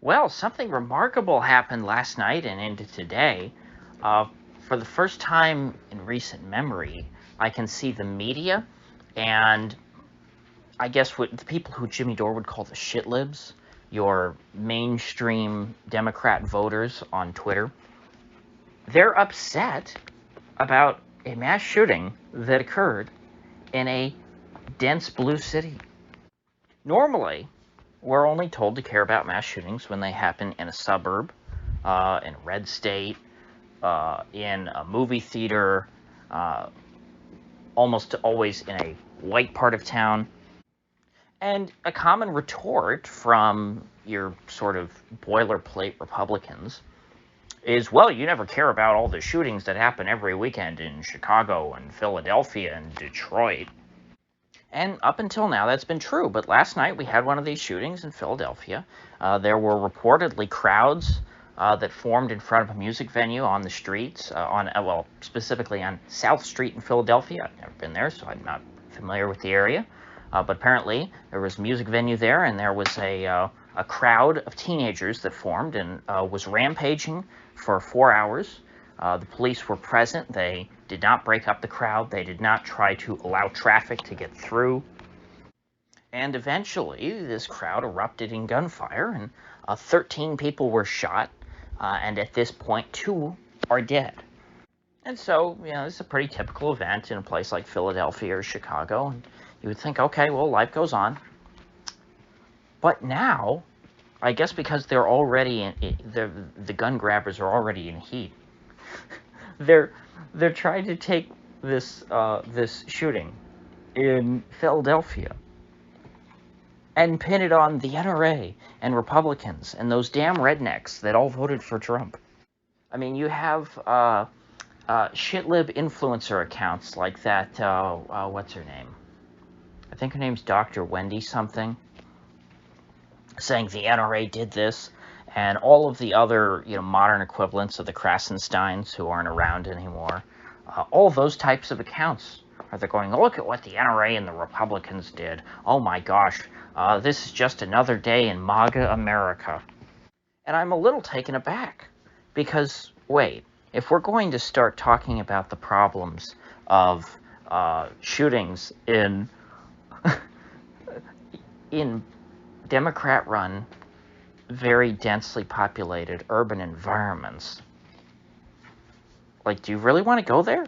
Well, something remarkable happened last night and into today. Uh, for the first time in recent memory, I can see the media and I guess what the people who Jimmy Dore would call the shitlibs, your mainstream Democrat voters on Twitter, they're upset about a mass shooting that occurred in a dense blue city. Normally, we're only told to care about mass shootings when they happen in a suburb, in a red state, in a movie theater, uh, almost always in a white part of town. And a common retort from your sort of boilerplate Republicans is, well, you never care about all the shootings that happen every weekend in Chicago and Philadelphia and Detroit. And up until now, that's been true. But last night, we had one of these shootings in Philadelphia. There were reportedly crowds that formed in front of a music venue on the streets, specifically on South Street in Philadelphia. I've never been there, so I'm not familiar with the area. But apparently, there was a music venue there, and there was a crowd of teenagers that formed and was rampaging for 4 hours. The police were present. They did not break up the crowd. They did not try to allow traffic to get through. And eventually, this crowd erupted in gunfire, and 13 people were shot. And at this point, 2 are dead. And so, it's a pretty typical event in a place like Philadelphia or Chicago. And you would think, okay, well, life goes on. But now, I guess because they're already the gun grabbers are already in heat. they're trying to take this shooting in Philadelphia and pin it on the NRA and Republicans and those damn rednecks that all voted for Trump. I mean, you have shitlib influencer accounts like that. What's her name? I think her name's Dr. Wendy something, saying the NRA did this, and all of the other modern equivalents of the Krasensteins who aren't around anymore. All those types of accounts are they're going, look at what the NRA and the Republicans did. Oh my gosh, this is just another day in MAGA America. And I'm a little taken aback because, wait, if we're going to start talking about the problems of shootings in Democrat-run, very densely populated urban environments, like, do you really want to go there?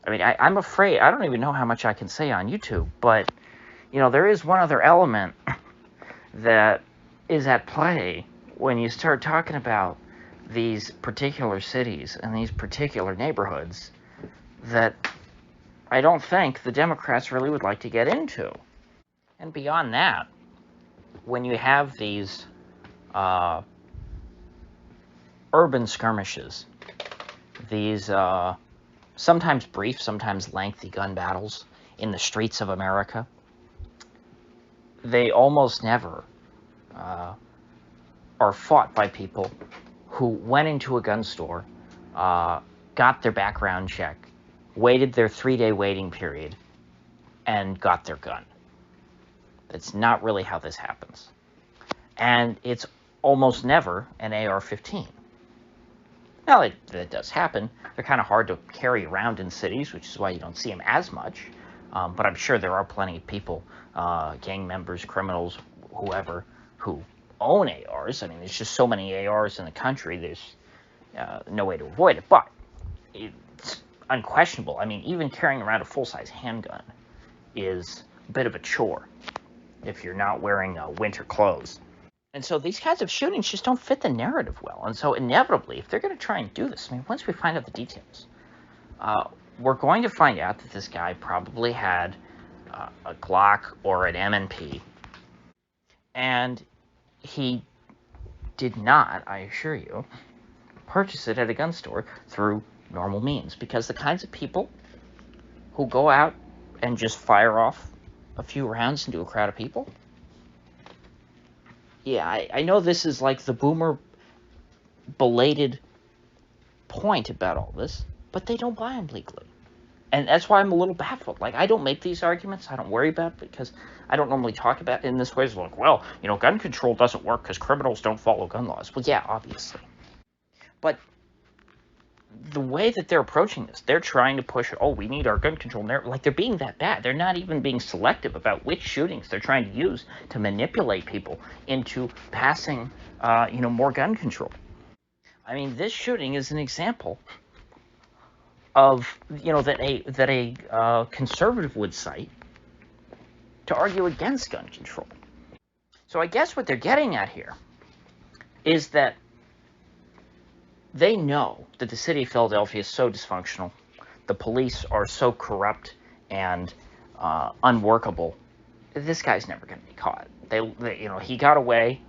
I mean, I'm afraid, I don't even know how much I can say on YouTube, but, there is one other element that is at play when you start talking about these particular cities and these particular neighborhoods that I don't think the Democrats really would like to get into. And beyond that, when you have these urban skirmishes, these sometimes brief, sometimes lengthy gun battles in the streets of America, they almost never are fought by people who went into a gun store, got their background check, waited their 3-day waiting period, and got their gun. That's not really how this happens. And it's almost never an AR-15. Now, that does happen. They're kind of hard to carry around in cities, which is why you don't see them as much. But I'm sure there are plenty of people, gang members, criminals, whoever, who own ARs. I mean, there's just so many ARs in the country, there's no way to avoid it. But it's unquestionable. I mean, even carrying around a full-size handgun is a bit of a chore if you're not wearing winter clothes. And so these kinds of shootings just don't fit the narrative well. And so inevitably, if they're going to try and do this, I mean, once we find out the details, we're going to find out that this guy probably had a Glock or an M&P. And he did not, I assure you, purchase it at a gun store through normal means. Because the kinds of people who go out and just fire off a few rounds into a crowd of people, yeah, I know this is like the boomer belated point about all this, but they don't buy them legally. And that's why I'm a little baffled. Like, I don't make these arguments. I don't worry about it because I don't normally talk about it in this way. It's like, well, gun control doesn't work because criminals don't follow gun laws. Well, yeah, obviously. But the way that they're approaching this, they're trying to push, we need our gun control. Like, they're being that bad. They're not even being selective about which shootings they're trying to use to manipulate people into passing, more gun control. I mean, this shooting is an example of, that a conservative would cite to argue against gun control. So I guess what they're getting at here is that they know that the city of Philadelphia is so dysfunctional, the police are so corrupt and unworkable. This guy's never going to be caught. He got away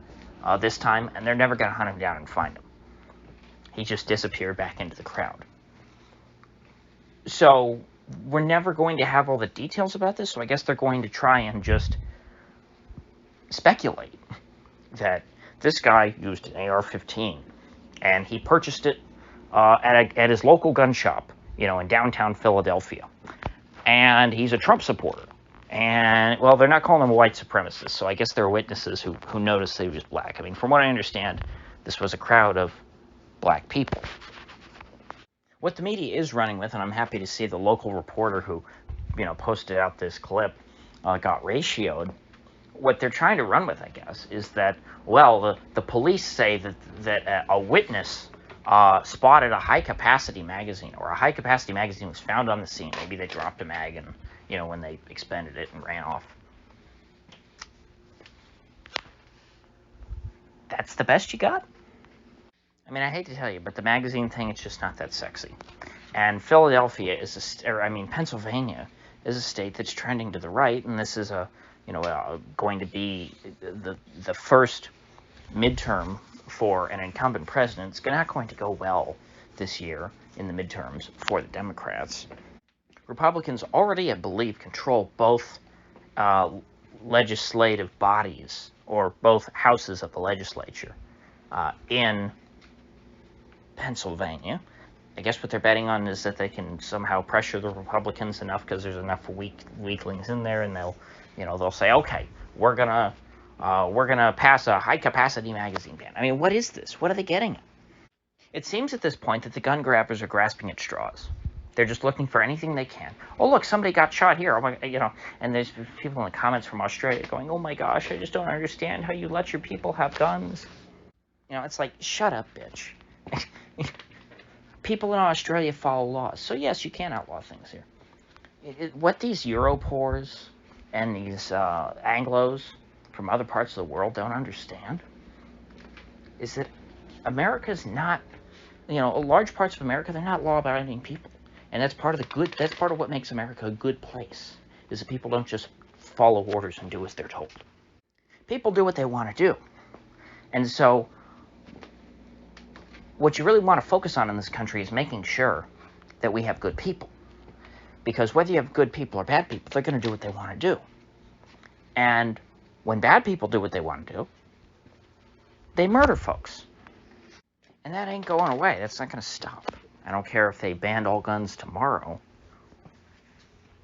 this time, and they're never going to hunt him down and find him. He just disappeared back into the crowd. So we're never going to have all the details about this, so I guess they're going to try and just speculate that this guy used an AR-15, and he purchased it at his local gun shop, in downtown Philadelphia. And he's a Trump supporter. And, well, they're not calling him a white supremacist, so I guess there are witnesses who noticed he was black. I mean, from what I understand, this was a crowd of black people. What the media is running with, and I'm happy to see the local reporter who, posted out this clip got ratioed. What they're trying to run with, I guess, is that, well, the police say that a witness spotted a high-capacity magazine, or a high-capacity magazine was found on the scene. Maybe they dropped a mag and, when they expended it and ran off. That's the best you got? I mean, I hate to tell you, but the magazine thing, it's just not that sexy. And Pennsylvania is a state that's trending to the right, and this is going to be the first midterm for an incumbent president. It's not going to go well this year in the midterms for the Democrats. Republicans already, I believe, control both legislative bodies, or both houses of the legislature, in Pennsylvania. I guess what they're betting on is that they can somehow pressure the Republicans enough because there's enough weaklings in there, and they'll say, okay, we're gonna pass a high-capacity magazine ban. I mean, what is this? What are they getting at? It seems at this point that the gun grabbers are grasping at straws. They're just looking for anything they can. Oh, look, somebody got shot here. Oh my, and there's people in the comments from Australia going, oh my gosh, I just don't understand how you let your people have guns. It's like, shut up, bitch. People in Australia follow laws. So yes, you can outlaw things here. What these Europors and these Anglos from other parts of the world don't understand is that America's not, large parts of America, they're not law-abiding people. And that's part of what makes America a good place, is that people don't just follow orders and do as they're told. People do what they want to do. And so what you really want to focus on in this country is making sure that we have good people. Because whether you have good people or bad people, they're going to do what they want to do. And when bad people do what they want to do, they murder folks. And that ain't going away. That's not going to stop. I don't care if they banned all guns tomorrow.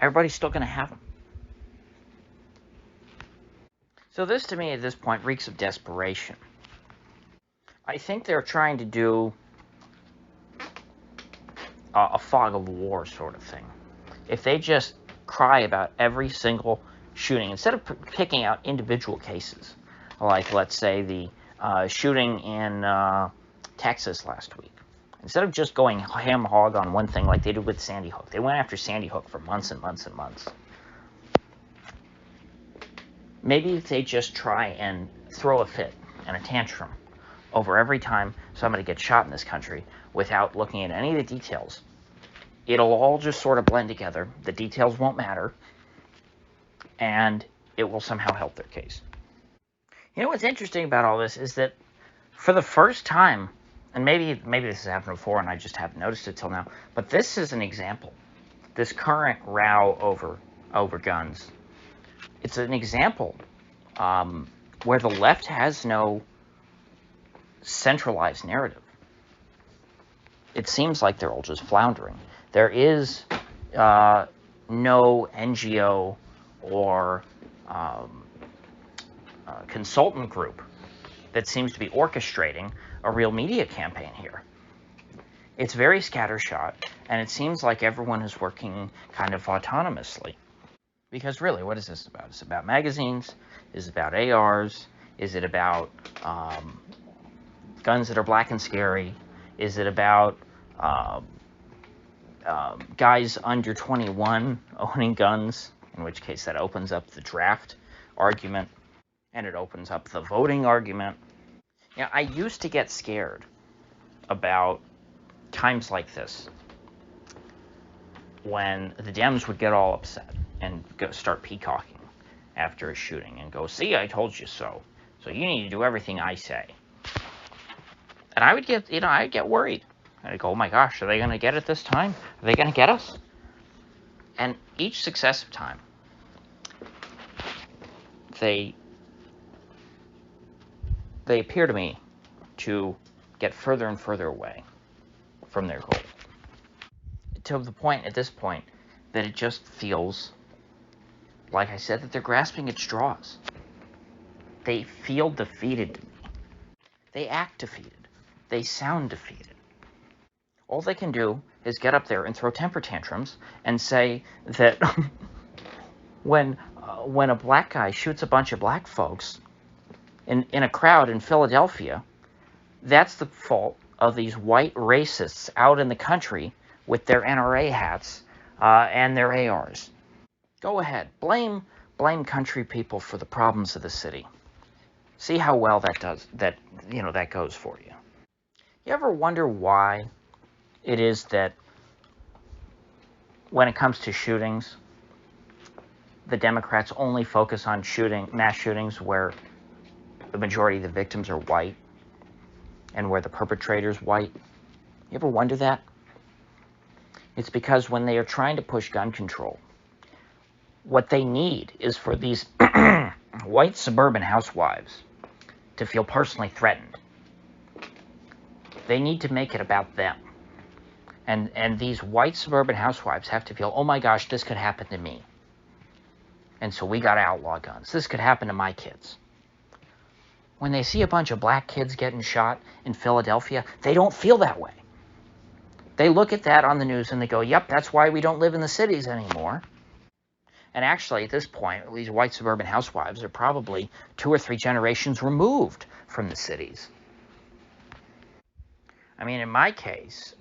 Everybody's still going to have them. So this, to me, at this point, reeks of desperation. I think they're trying to do a fog of war sort of thing. If they just cry about every single shooting, instead of picking out individual cases, like, let's say, the shooting in Texas last week, instead of just going ham hog on one thing like they did with Sandy Hook, they went after Sandy Hook for months and months and months. Maybe if they just try and throw a fit and a tantrum over every time somebody gets shot in this country without looking at any of the details, it'll all just sort of blend together. The details won't matter, and it will somehow help their case. What's interesting about all this is that for the first time, and maybe this has happened before and I just haven't noticed it till now, but this is an example. This current row over guns, it's an example where the left has no centralized narrative. It seems like they're all just floundering. There is no NGO or um, consultant group that seems to be orchestrating a real media campaign here. It's very scattershot, and it seems like everyone is working kind of autonomously. Because really, what is this about? It's about magazines? Is it about ARs? Is it about guns that are black and scary? Is it about guys under 21 owning guns? In which case, that opens up the draft argument, and it opens up the voting argument. I used to get scared about times like this when the Dems would get all upset and start peacocking after a shooting and go, see, I told you so. So you need to do everything I say. And I would I'd get worried. I'd go, oh my gosh, are they going to get it this time? Are they going to get us? And each successive time, they appear to me to get further and further away from their goal. To the point, at this point, that it just feels, like I said, that they're grasping at straws. They feel defeated to me. They act defeated. They sound defeated. All they can do is get up there and throw temper tantrums and say that when a black guy shoots a bunch of black folks in a crowd in Philadelphia, that's the fault of these white racists out in the country with their NRA hats and their ARs. Go ahead, blame country people for the problems of the city. See how well that goes for you. You ever wonder why it is that when it comes to shootings, the Democrats only focus on mass shootings where the majority of the victims are white and where the perpetrator's white? You ever wonder that? It's because when they are trying to push gun control, what they need is for these white suburban housewives to feel personally threatened. They need to make it about them. And these white suburban housewives have to feel, oh my gosh, this could happen to me. And so we got to outlaw guns. This could happen to my kids. When they see a bunch of black kids getting shot in Philadelphia, they don't feel that way. They look at that on the news and they go, yep, that's why we don't live in the cities anymore. And actually, at this point, these white suburban housewives are probably 2 or 3 generations removed from the cities. I mean, in my case,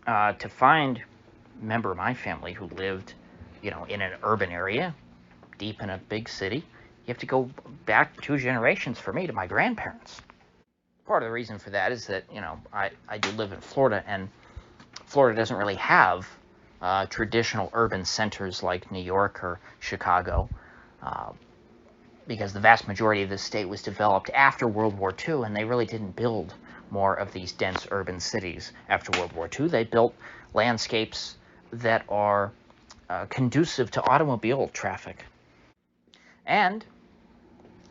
to find a member of my family who lived, in an urban area, deep in a big city, you have to go back 2 generations for me to my grandparents. Part of the reason for that is that, I do live in Florida, and Florida doesn't really have traditional urban centers like New York or Chicago, because the vast majority of the state was developed after World War II, and they really didn't build more of these dense urban cities after World War II. They built landscapes that are conducive to automobile traffic. And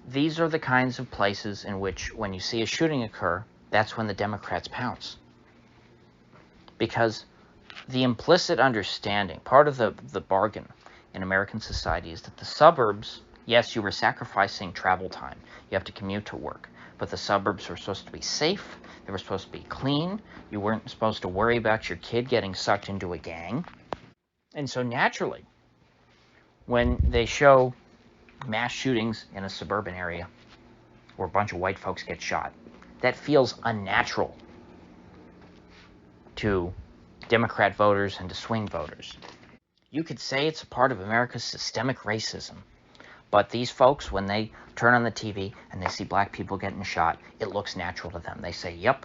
these are the kinds of places in which, when you see a shooting occur, that's when the Democrats pounce. Because the implicit understanding, part of the bargain in American society, is that the suburbs, yes, you were sacrificing travel time. You have to commute to work. But the suburbs were supposed to be safe. They were supposed to be clean. You weren't supposed to worry about your kid getting sucked into a gang. And so naturally, when they show mass shootings in a suburban area where a bunch of white folks get shot, that feels unnatural to Democrat voters and to swing voters. You could say it's a part of America's systemic racism, but these folks, when they turn on the TV and they see black people getting shot, it looks natural to them. They say, yep,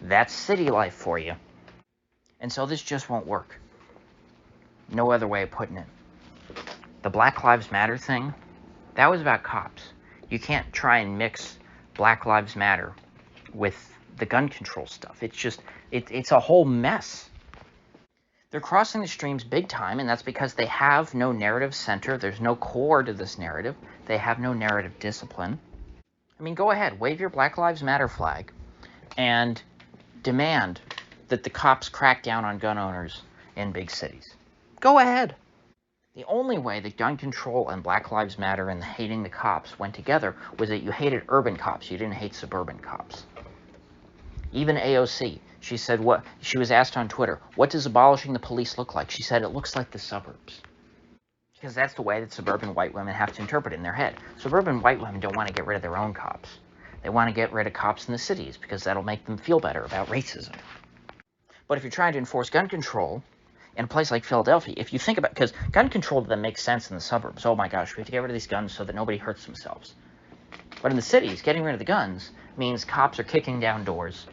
that's city life for you. And so this just won't work. No other way of putting it. The Black Lives Matter thing, that was about cops. You can't try and mix Black Lives Matter with the gun control stuff. It's just, it's a whole mess. They're crossing the streams big time, and that's because they have no narrative center. There's no core to this narrative. They have no narrative discipline. I mean, go ahead, wave your Black Lives Matter flag and demand that the cops crack down on gun owners in big cities. Go ahead. The only way that gun control and Black Lives Matter and hating the cops went together was that you hated urban cops, you didn't hate suburban cops. Even AOC, she said what she was asked on Twitter, what does abolishing the police look like? She said it looks like the suburbs. Because that's the way that suburban white women have to interpret it in their head. Suburban white women don't want to get rid of their own cops. They want to get rid of cops in the cities because that'll make them feel better about racism. But if you're trying to enforce gun control in a place like Philadelphia, if you think about, because gun control to them makes sense in the suburbs. Oh my gosh, we have to get rid of these guns so that nobody hurts themselves. But in the cities, getting rid of the guns means cops are kicking down doors.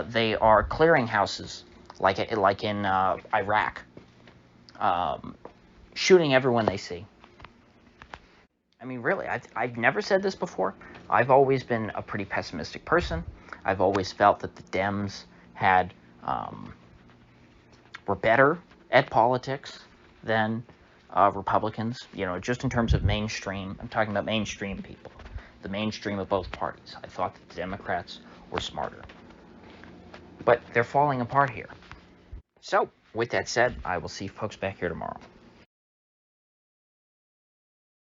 They are clearing houses, like in Iraq, shooting everyone they see. I mean, really, I've never said this before. I've always been a pretty pessimistic person. I've always felt that the Dems were better at politics than Republicans, just in terms of mainstream. I'm talking about mainstream people, the mainstream of both parties. I thought that the Democrats were smarter. But they're falling apart here. So, with that said, I will see folks back here tomorrow.